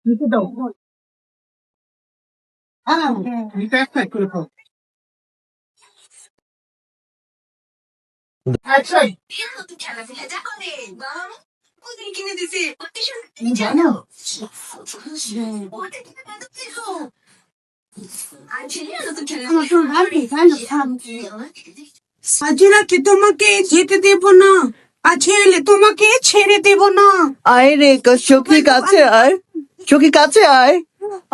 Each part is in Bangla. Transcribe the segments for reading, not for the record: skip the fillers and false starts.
লিখে দাও। হ্যাঁ, এটা একটা করে দাও। অ্যাকশন। তুমি জানো আজিরাকে তোমাকে যেতে দেব না, আজ এলে তোমাকে ছেড়ে দেব না। আয় রে সখী কাছে আয়, সখী কাছে আয়,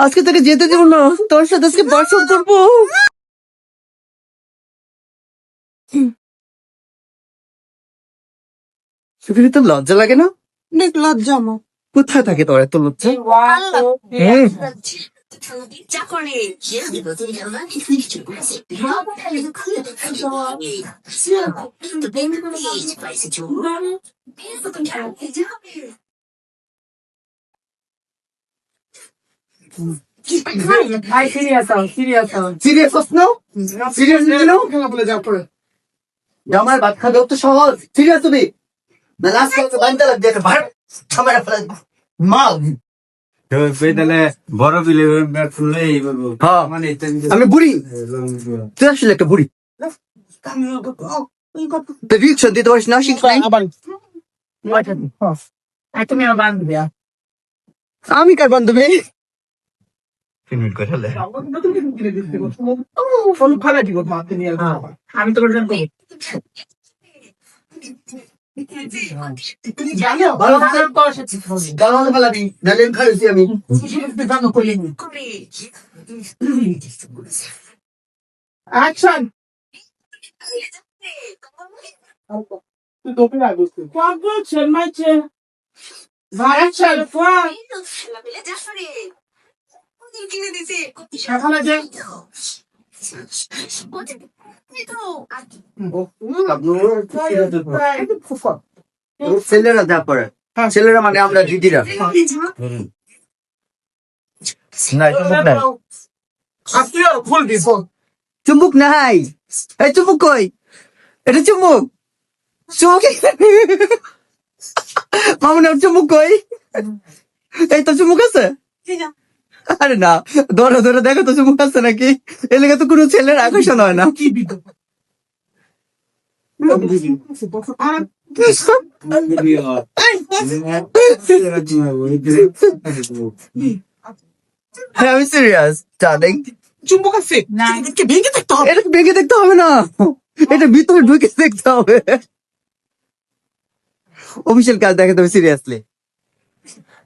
আজকে তোকে যেতে দেবো না, তোর সাথে আজকে বর্ষণ করবো। সখী তোর লজ্জা লাগে না? অনেক লজ্জা আমার। কোথায় থাকে তোর এত লজ্জা? সিরিয়াস হস না? সিরিয়াস না? খেলা বলে যাও পরে। জামাই ভাত খাবে তো সহজ, সিরিয়াস তুমি না? লাস্ট কালকে বান্ধা লাগবে একটা ভাড় ছামারা ফেলা মাল। তাহলে বড় বিলে খুললেই বলবো। হ্যাঁ, মানে আমি বুড়ি, তুই আসলে একটা বুড়ি। রিক্সা দিতে পারিস না? শিখ নাই? আবার তুমি আমার বান্ধবী। আমি কার বান্ধবী? পেমেন্ট করে হলে আমি তো গালানো ফেলাবি, নাহলে আমি খাইছি আমি। অ্যাকশন। মাইছে ভাড়া সেখানে যে ছেলেরা যা করে, ছেলেরা মানে আমরা দিদিরা। আপনি আর ফুল দিস চুম্বুক নাই, এই চুম্বুক কই? এটা চুম্বুক, চুম্বুক মামুন চুম্বুক কই? এই তো চুম্বুক আছে। আরে না, ধরো ধরো দেখো তো চুম্বুক আছে নাকি? এর লেগে তো কোনো ছেলের আকর্ষণ হয় না। কি বিদ্যুৎ হ্যাঁ আমি সিরিয়াস ডার্লিং। চুম্বক আছে এটাকে ভেঙে দেখতে হবে। এটা ভেঙে দেখতে হবে না, এটা ভিতরে ঢুকে দেখতে হবে। অফিসিয়াল কাজ দেখাতে হবে সিরিয়াসলি।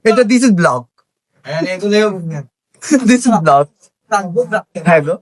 এটা this is blog, this is blog. হ্যাঁ গো।